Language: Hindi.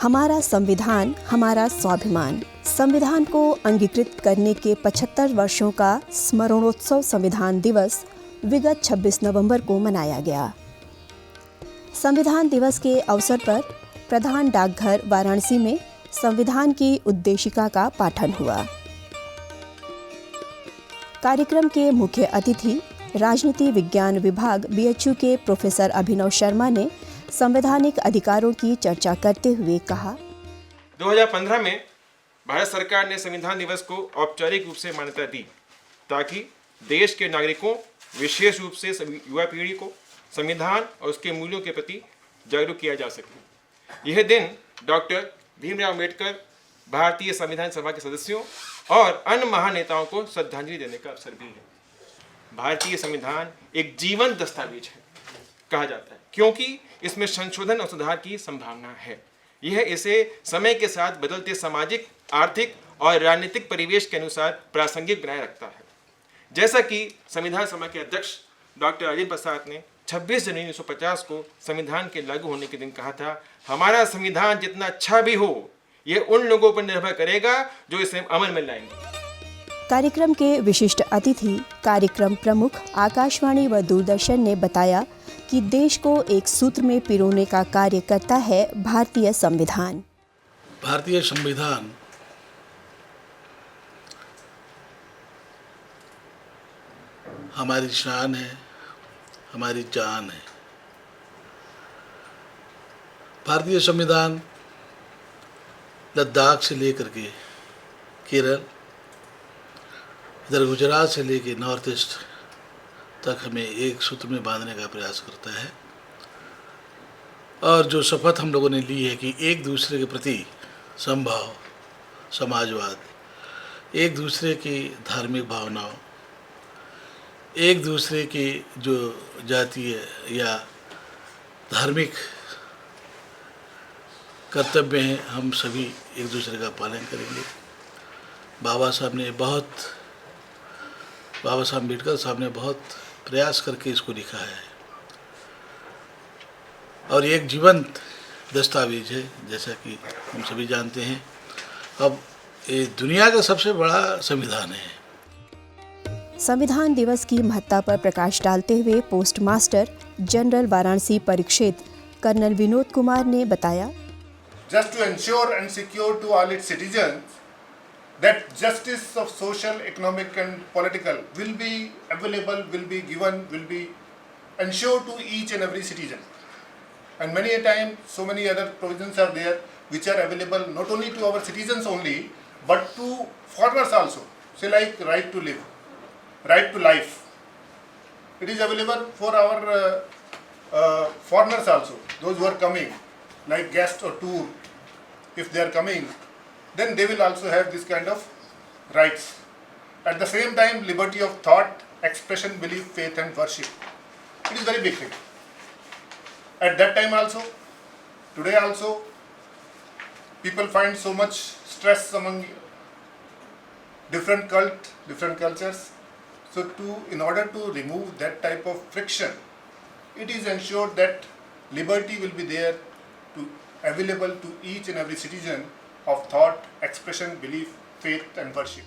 हमारा संविधान हमारा स्वाभिमान। संविधान को अंगीकृत करने के 75 वर्षों का स्मरणोत्सव संविधान दिवस विगत 26 नवंबर को मनाया गया। संविधान दिवस के अवसर पर प्रधान डाकघर वाराणसी में संविधान की उद्देशिका का पाठन हुआ। कार्यक्रम के मुख्य अतिथि राजनीति विज्ञान विभाग बीएचयू के प्रोफेसर अभिनव शर्मा ने संवैधानिक अधिकारों की चर्चा करते हुए कहा, 2015 में भारत सरकार ने संविधान दिवस को औपचारिक रूप से मान्यता दी ताकि देश के नागरिकों, विशेष रूप से युवा पीढ़ी को संविधान और उसके मूल्यों के प्रति जागरूक किया जा सके। यह दिन डॉक्टर भीमराव अम्बेडकर, भारतीय संविधान सभा के सदस्यों और अन्य महान नेताओं को श्रद्धांजलि देने का अवसर भी है। भारतीय संविधान एक जीवंत दस्तावेज है कहा जाता है, क्योंकि इसमें संशोधन और सुधार की संभावना है। यह इसे समय के साथ बदलते सामाजिक, आर्थिक और राजनीतिक परिवेश के अनुसार प्रासंगिक बनाए रखता है। जैसा कि संविधान सभा के अध्यक्ष डॉक्टर राजेंद्र प्रसाद ने 26 जनवरी 1950 को संविधान के लागू होने के दिन कहा था, हमारा संविधान जितना अच्छा भी हो, यह उन लोगों पर निर्भर करेगा जो इसे अमल में लाएंगे। कार्यक्रम के विशिष्ट अतिथि कार्यक्रम प्रमुख आकाशवाणी व दूरदर्शन ने बताया कि देश को एक सूत्र में पिरोने का कार्य करता है भारतीय संविधान। भारतीय संविधान हमारी शान है, हमारी जान है। भारतीय संविधान लद्दाख से लेकर के केरल, इधर गुजरात से लेकर नॉर्थ ईस्ट तक हमें एक सूत्र में बांधने का प्रयास करता है। और जो शपथ हम लोगों ने ली है कि एक दूसरे के प्रति समभाव, समाजवाद, एक दूसरे की धार्मिक भावनाओं, एक दूसरे की जो जातीय या धार्मिक कर्तव्य हैं, हम सभी एक दूसरे का पालन करेंगे। बाबा साहब अम्बेडकर साहब ने बहुत प्रयास करके इसको लिखा है और ये एक जीवंत दस्तावेज है, जैसा कि हम सभी जानते हैं। अब ये दुनिया का सबसे बड़ा संविधान है। संविधान दिवस की महत्ता पर प्रकाश डालते हुए पोस्ट मास्टर जनरल वाराणसी परिक्षेत्र कर्नल विनोद कुमार ने बताया, Just to ensure and secure to all its citizens that justice of social, economic and political will be available, will be given, will be ensured to each and every citizen. And many a time, so many other provisions are there which are available not only to our citizens only, but to foreigners also. Say like right to live, right to life. It is available for our foreigners also, those who are coming, like guest or tour. If they are coming, then they will also have this kind of rights. At the same time, liberty of thought, expression, belief, faith and worship. It is very big thing. At that time also, today also, people find so much stress among different cultures. So in order to remove that type of friction, it is ensured that liberty will be there available to each and every citizen of thought, expression, belief, faith and worship.